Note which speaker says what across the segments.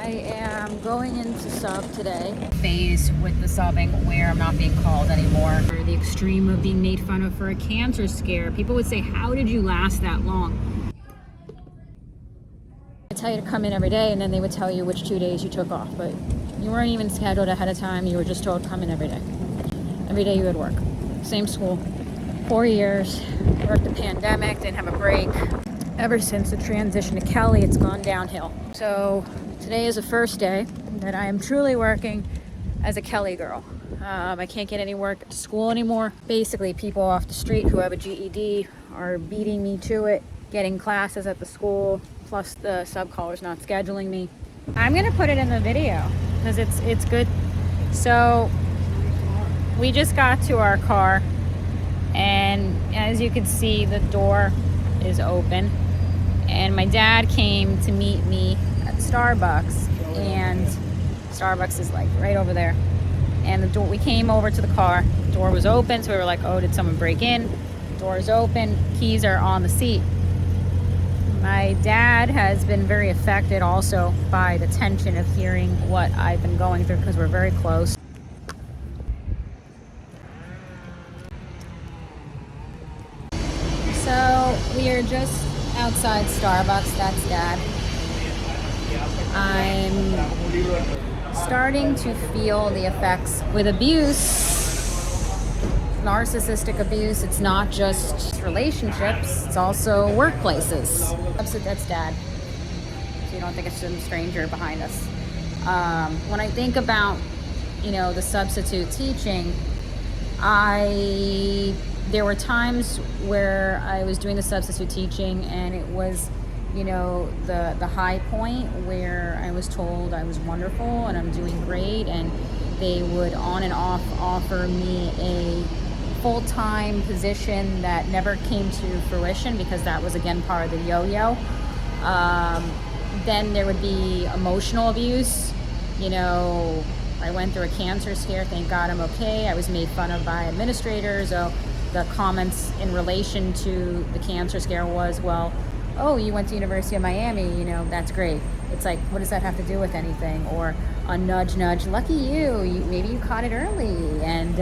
Speaker 1: I am going into sub today. Phase with the subbing where I'm not being called anymore. Or the extreme of being made fun of for a cancer scare. People would say, how did you last that long? I tell you to come in every day, and then they would tell you which 2 days you took off, but you weren't even scheduled ahead of time. You were just told come in every day. Every day you had work. Same school. 4 years. Worked the pandemic, didn't have a break. Ever since the transition to Kelly, it's gone downhill. So today is the first day that I am truly working as a Kelly girl. I can't get any work at school anymore. Basically, people off the street who have a GED are beating me to it, getting classes at the school, plus the sub-callers not scheduling me. I'm gonna put it in the video because it's good. So we just got to our car, and as you can see, the door is open. And my dad came to meet me at Starbucks, and Starbucks is like right over there. And the door, we came over to the car, the door was open, so we were like, oh, did someone break in? Door is open, keys are on the seat. My dad has been very affected also by the tension of hearing what I've been going through because we're very close. So we are just outside Starbucks. That's Dad. I'm starting to feel the effects with abuse, narcissistic abuse. It's not just relationships, it's also workplaces. That's Dad. So you don't think it's some stranger behind us. When I think about, the substitute teaching, there were times where I was doing the substitute teaching, and it was, the high point where I was told I was wonderful and I'm doing great, and they would on and off offer me a full-time position that never came to fruition because that was again part of the yo-yo. Then there would be emotional abuse. I went through a cancer scare. Thank God I'm okay. I was made fun of by administrators. The comments in relation to the cancer scare was, well, oh, you went to University of Miami, that's great. It's like, what does that have to do with anything? Or a nudge, nudge, lucky you, maybe you caught it early, and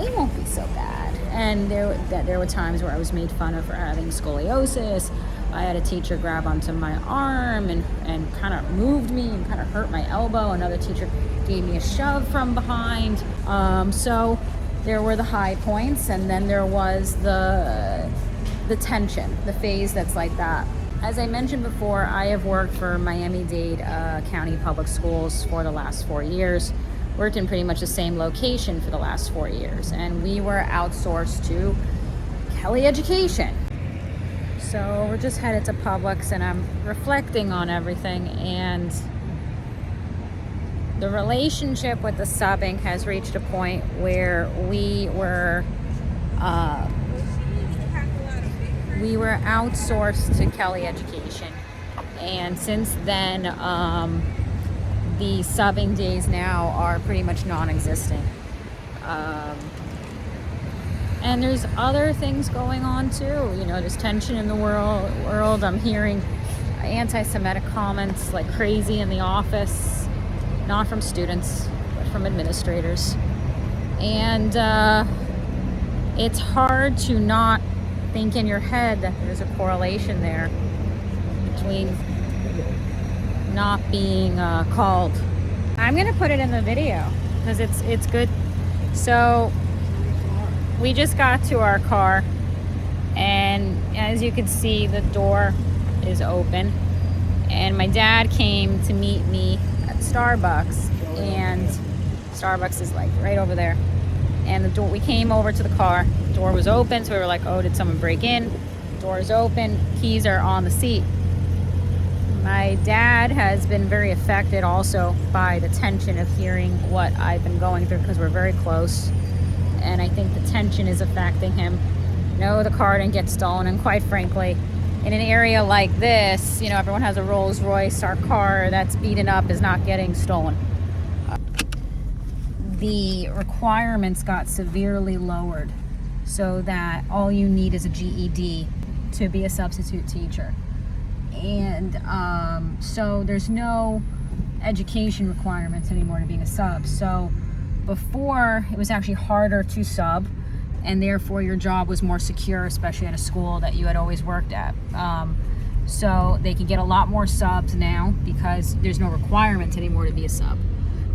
Speaker 1: it won't be so bad. And there were times where I was made fun of for having scoliosis. I had a teacher grab onto my arm and kind of moved me and kind of hurt my elbow. Another teacher gave me a shove from behind. So there were the high points, and then there was the tension, the phase that's like that. As I mentioned before, I have worked for Miami Dade County Public Schools for the last 4 years. Worked in pretty much the same location for the last 4 years, and we were outsourced to Kelly Education. So we're just headed to Publix, and I'm reflecting on everything, and the relationship with the subbing has reached a point where we were outsourced to Kelly Education, and since then the subbing days now are pretty much non-existent. And there's other things going on too. There's tension in the world. I'm hearing anti-Semitic comments like crazy in the office. Not from students, but from administrators. And it's hard to not think in your head that there's a correlation there between not being called. I'm gonna put it in the video because it's good. So we just got to our car, and as you can see, the door is open, and my dad came to meet me Starbucks, and Starbucks is like right over there. And the door, we came over to the car, the door was open, so we were like, oh, did someone break in? Door is open, keys are on the seat. My dad has been very affected also by the tension of hearing what I've been going through because we're very close, and I think the tension is affecting him. No, the car didn't get stolen, and quite frankly, in an area like this, everyone has a Rolls Royce. Our car that's beaten up is not getting stolen. The requirements got severely lowered so that all you need is a GED to be a substitute teacher. And so there's no education requirements anymore to being a sub. So before, it was actually harder to sub, and therefore your job was more secure, especially at a school that you had always worked at. So they can get a lot more subs now because there's no requirement anymore to be a sub.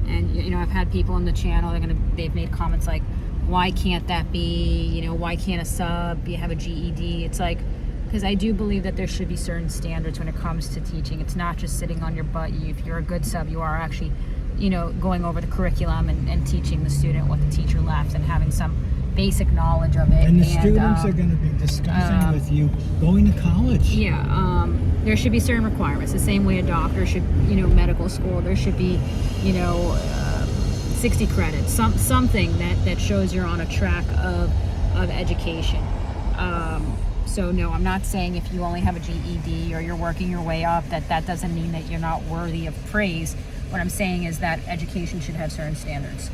Speaker 1: And you know, I've had people on the channel, they've made comments like, why can't that be, you know, why can't a sub have a GED? It's like, because I do believe that there should be certain standards when it comes to teaching. It's not just sitting on your butt. If you're a good sub, you are actually, you know, going over the curriculum and teaching the student what the teacher left and having some basic knowledge of it.
Speaker 2: And the students are going to be discussing with you going to college.
Speaker 1: Yeah, there should be certain requirements. The same way a doctor should, you know, medical school, there should be, you know, 60 credits, something that shows you're on a track of education. So no, I'm not saying if you only have a GED or you're working your way up, that doesn't mean that you're not worthy of praise. What I'm saying is that education should have certain standards.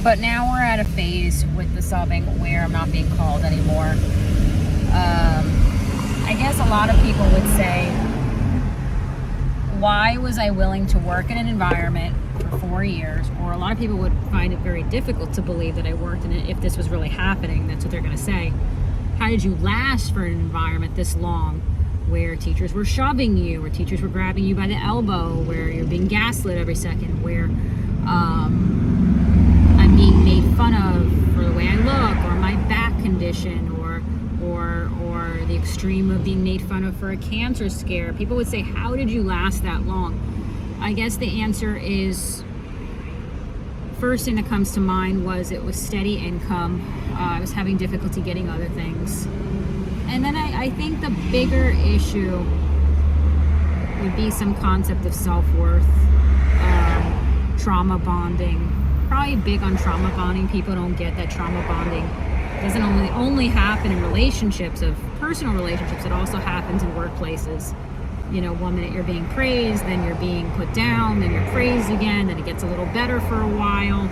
Speaker 1: But now we're at a phase with the subbing where I'm not being called anymore. I guess a lot of people would say, why was I willing to work in an environment for 4 years? Or a lot of people would find it very difficult to believe that I worked in it if this was really happening. That's what they're going to say. How did you last for an environment this long where teachers were shoving you, where teachers were grabbing you by the elbow, where you're being gaslit every second, where I'm being made fun of for the way I look, or my back condition, or the extreme of being made fun of for a cancer scare? People would say, how did you last that long? I guess the answer is, first thing that comes to mind was it was steady income. I was having difficulty getting other things. And then I think the bigger issue would be some concept of self-worth, trauma bonding. Probably big on trauma bonding. People don't get that trauma bonding doesn't only happen in relationships, of personal relationships. It also happens in workplaces. You know, one minute you're being praised, then you're being put down, then you're praised again, then it gets a little better for a while,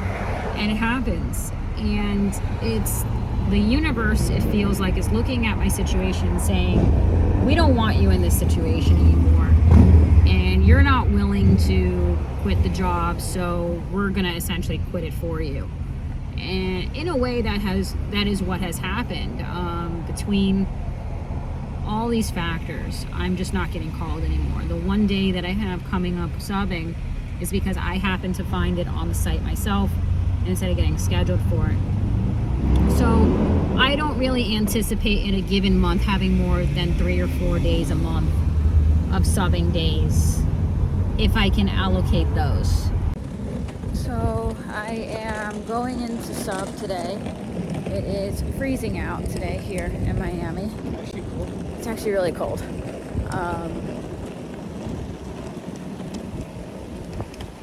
Speaker 1: and it happens. And it's the universe, it feels like, is looking at my situation and saying, we don't want you in this situation anymore, and you're not willing to quit the job, so we're gonna essentially quit it for you. And in a way, that is what has happened. Between all these factors, I'm just not getting called anymore. The one day that I have coming up subbing is because I happen to find it on the site myself instead of getting scheduled for it. So I don't really anticipate in a given month having more than 3 or 4 days a month of subbing days, if I can allocate those. So I am going into sub today. It is freezing out today here in Miami. It's actually really cold.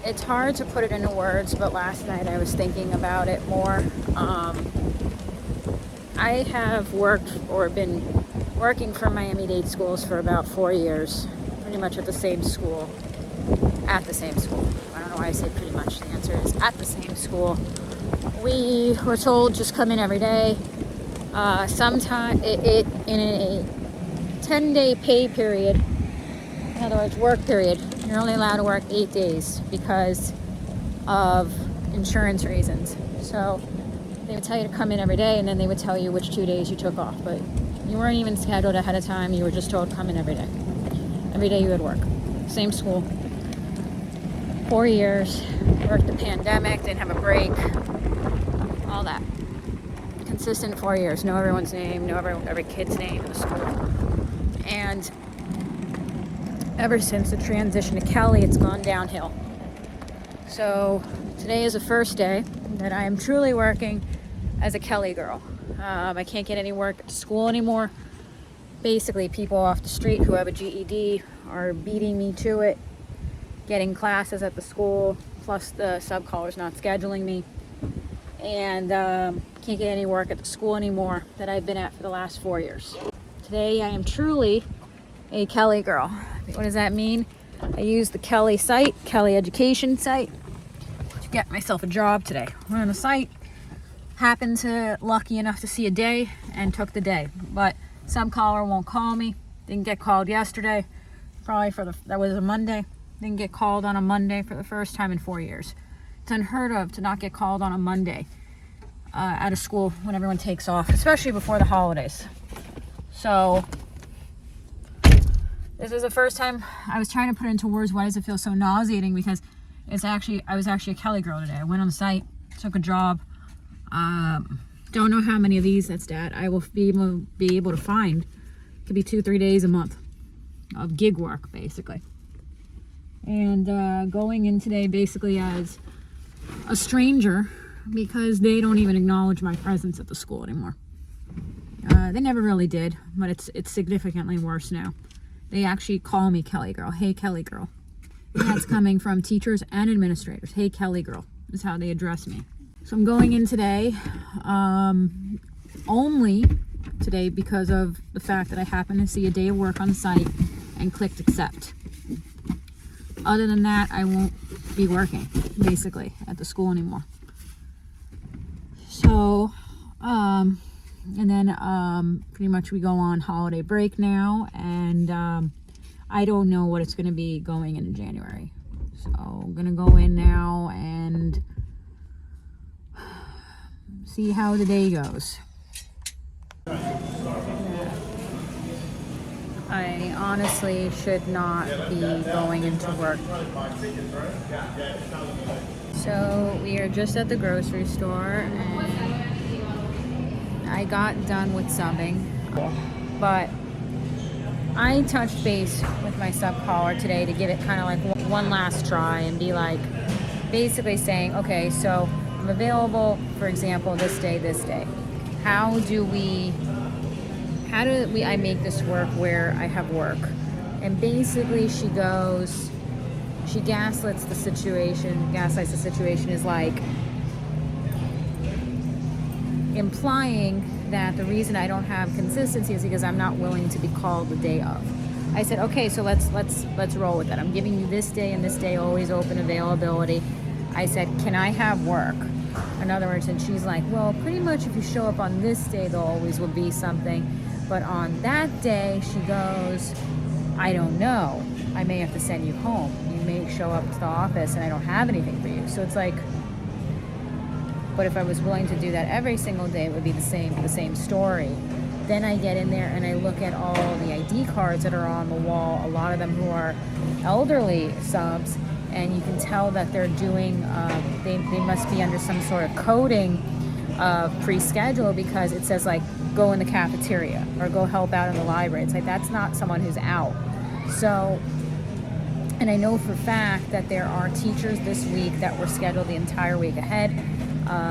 Speaker 1: It's hard to put it into words, but last night I was thinking about it more. I have worked or been working for Miami Dade Schools for about 4 years, pretty much at the same school. At the same school. I don't know why I say pretty much. The answer is at the same school. We were told just come in every day. Sometime in a 10-day pay period, in other words, work period, you're only allowed to work 8 days because of insurance reasons. So they would tell you to come in every day, and then they would tell you which 2 days you took off. But you weren't even scheduled ahead of time. You were just told come in every day. Every day you would work. Same school. 4 years. Worked the pandemic, didn't have a break. All that. Consistent 4 years. Know everyone's name, know every kid's name in the school. And ever since the transition to Kelly, it's gone downhill. So today is the first day that I am truly working as a Kelly girl. I can't get any work at school anymore. Basically, people off the street who have a GED are beating me to it, getting classes at the school, plus the sub-caller's not scheduling me. And can't get any work at the school anymore that I've been at for the last 4 years. Today I am truly a Kelly girl. What does that mean? I use the Kelly site, Kelly education site, to get myself a job today. Went on the site, happened to lucky enough to see a day, and took the day. But sub-caller won't call me. Didn't get called yesterday. probably that was a Monday. Didn't get called on a Monday for the first time in 4 years. It's unheard of to not get called on a Monday out of school when everyone takes off, especially before the holidays. So this is the first time I was trying to put into words why does it feel so nauseating, because I was actually a Kelly girl today. I went on the site, took a job. Don't know how many of these that's that I will be able to find. It could be 2-3 days a month of gig work, basically. And going in today basically as a stranger, because they don't even acknowledge my presence at the school anymore. They never really did, but it's significantly worse now. They actually call me Kelly girl. Hey, Kelly girl. And that's coming from teachers and administrators. Hey, Kelly girl is how they address me. So I'm going in today, only today because of the fact that I happened to see a day of work on site and clicked accept. Other than that, I won't be working, basically, at the school anymore. So, and then pretty much we go on holiday break now, and I don't know what it's going to be going in January. So I'm going to go in now and see how the day goes. I honestly should not be going into work. So we are just at the grocery store, and I got done with subbing, but I touched base with my sub caller today to give it kind of like one last try and be like, basically saying, okay, so I'm available, for example, this day. How do I make this work where I have work? And basically she gaslights the situation is like implying that the reason I don't have consistency is because I'm not willing to be called the day of. I said, okay, so let's roll with that. I'm giving you this day and this day, always open availability. I said, can I have work? In other words, and she's like, well, pretty much if you show up on this day, there always will be something. But on that day, she goes, I don't know. I may have to send you home. You may show up to the office and I don't have anything for you. So it's like, but if I was willing to do that every single day, it would be the same story. Then I get in there and I look at all the ID cards that are on the wall, a lot of them who are elderly subs, and you can tell that they're doing, they must be under some sort of coding pre-schedule, because it says like, go in the cafeteria or go help out in the library. It's like, that's not someone who's out. So, and I know for a fact that there are teachers this week that were scheduled the entire week ahead.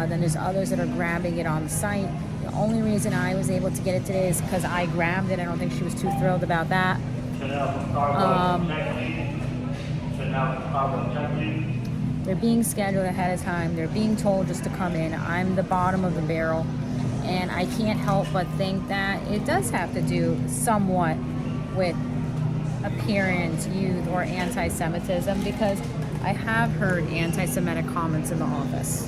Speaker 1: Then there's others that are grabbing it on the site. The only reason I was able to get it today is because I grabbed it. I don't think she was too thrilled about that. They're being scheduled ahead of time. They're being told just to come in. I'm the bottom of the barrel. And I can't help but think that it does have to do somewhat with appearance, youth, or anti-Semitism, because I have heard anti-Semitic comments in the office.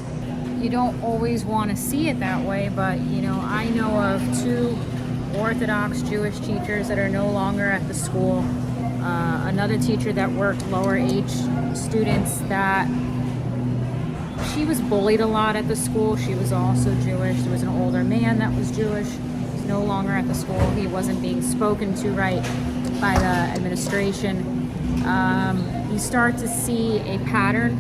Speaker 1: You don't always want to see it that way, but you know, I know of 2 Orthodox Jewish teachers that are no longer at the school. Another teacher that worked lower age students, that she was bullied a lot at the school. She was also Jewish. There was an older man that was Jewish. He's no longer at the school. He wasn't being spoken to right by the administration. You start to see a pattern.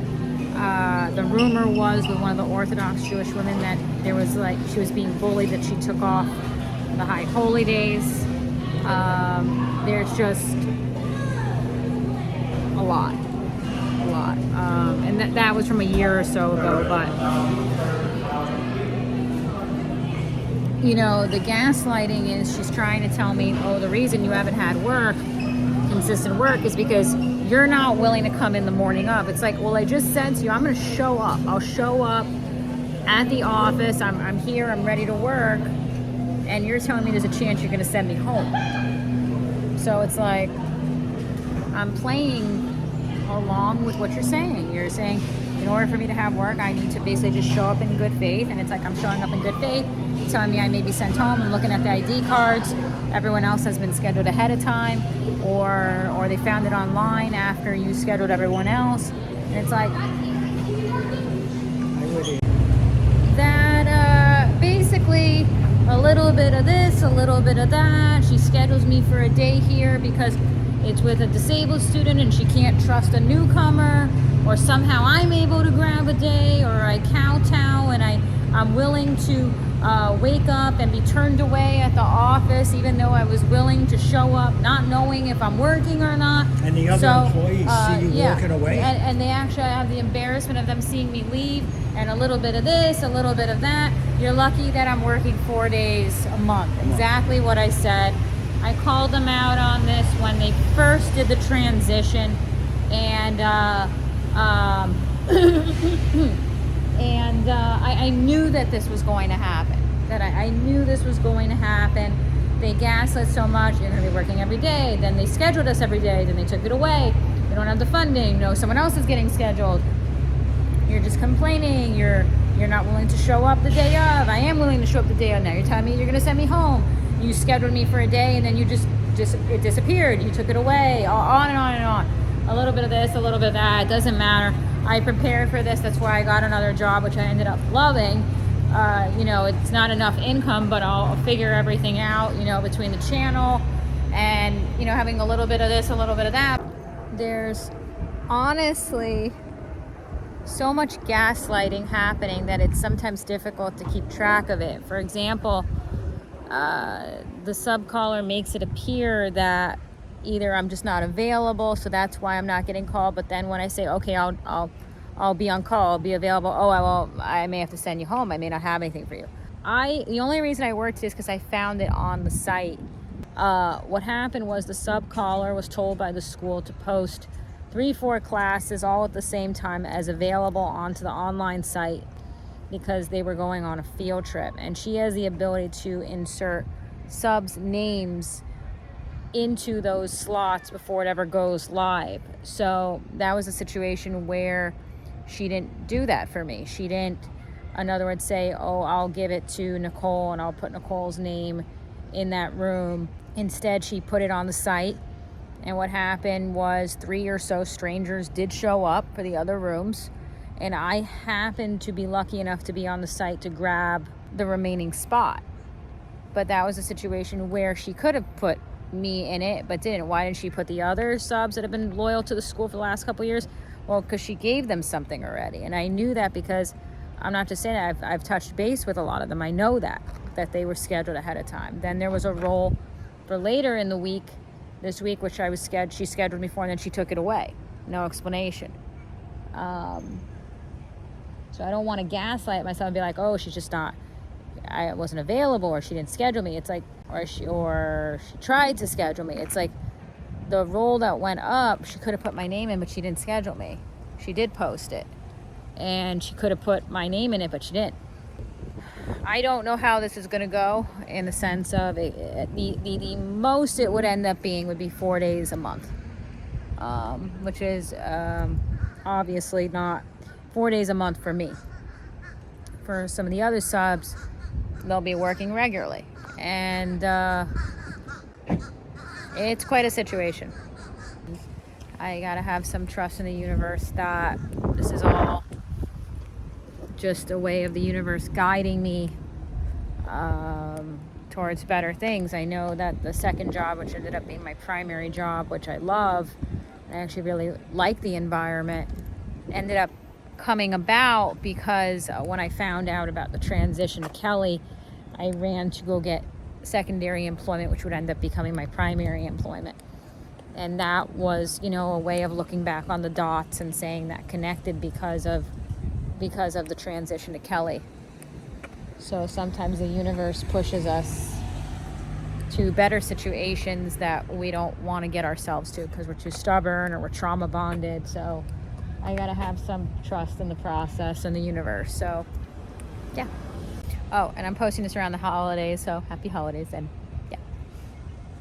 Speaker 1: The rumor was with one of the Orthodox Jewish women that there was like, she was being bullied, that she took off the high holy days. There's just a lot. And that was from a year or so ago, but you know, the gaslighting is she's trying to tell me, oh, the reason you haven't had work, consistent work, is because you're not willing to come in the morning of. It's like, well, I just said to you, I'm going to show up. I'll show up at the office. I'm here. I'm ready to work. And you're telling me there's a chance you're going to send me home. So it's like, I'm playing along with what you're saying. You're saying, in order for me to have work, I need to basically just show up in good faith. And it's like, I'm showing up in good faith. telling me I may be sent home. I'm looking at the ID cards. Everyone else has been scheduled ahead of time, or they found it online after you scheduled everyone else. And it's like that. Basically, a little bit of this, a little bit of that. She schedules me for a day here because it's with a disabled student and she can't trust a newcomer, or somehow I'm able to grab a day, or I kowtow and I'm willing to wake up and be turned away at the office even though I was willing to show up, not knowing if I'm working or not.
Speaker 2: And the other employees see you walking away?
Speaker 1: And they actually have the embarrassment of them seeing me leave, and a little bit of this, a little bit of that. You're lucky that I'm working 4 days a month. Exactly what I said. I called them out on this when they first did the transition, and I knew that this was going to happen. I knew this was going to happen. They gaslit so much. You're going to be working every day. Then they scheduled us every day. Then they took it away. We don't have the funding. No, someone else is getting scheduled. You're just complaining. You're not willing to show up the day of. I am willing to show up the day of now. You're telling me you're going to send me home. You scheduled me for a day and then you just it disappeared. You took it away. On and on and on. A little bit of this, a little bit of that. It doesn't matter. I prepared for this. That's why I got another job, which I ended up loving. It's not enough income, but I'll figure everything out, between the channel and, having a little bit of this, a little bit of that. There's honestly so much gaslighting happening that it's sometimes difficult to keep track of it. For example, the sub-caller makes it appear that either I'm just not available, so that's why I'm not getting called. But then when I say, okay, I'll be on call, I'll be available. I may have to send you home. I may not have anything for you. The only reason I worked is because I found it on the site. What happened was the sub-caller was told by the school to post 3-4 classes all at the same time as available onto the online site because they were going on a field trip. And she has the ability to insert subs' names into those slots before it ever goes live. So that was a situation where she didn't do that for me. She didn't, in other words, say, I'll give it to Nicole and I'll put Nicole's name in that room. Instead, she put it on the site. And what happened was 3 or so strangers did show up for the other rooms. And I happened to be lucky enough to be on the site to grab the remaining spot. But that was a situation where she could have put me in it, but didn't. Why didn't she put the other subs that have been loyal to the school for the last couple of years? Well, because she gave them something already. And I knew that because I'm not just saying that, I've touched base with a lot of them. I know that they were scheduled ahead of time. Then there was a role for later in the week, this week, which she scheduled me for, and then she took it away. No explanation. So I don't want to gaslight myself and be like, she's just not, I wasn't available, or she didn't schedule me. It's like, or she tried to schedule me. It's like the role that went up, she could have put my name in, but she didn't schedule me. She did post it, and she could have put my name in it, but she didn't. I don't know how this is going to go in the sense of the most it would end up being would be 4 days a month, which is obviously not 4 days a month for me. For some of the other subs, they'll be working regularly. And it's quite a situation. I gotta have some trust in the universe that this is all just a way of the universe guiding me towards better things. I know that the second job, which ended up being my primary job, which I love, I actually really like the environment, ended up coming about because when I found out about the transition to Kelly, I ran to go get secondary employment, which would end up becoming my primary employment. And that was, a way of looking back on the dots and saying that connected because of the transition to Kelly. So sometimes the universe pushes us to better situations that we don't want to get ourselves to because we're too stubborn or we're trauma bonded. So I gotta have some trust in the process and the universe. So yeah. Oh, and I'm posting this around the holidays, so happy holidays then.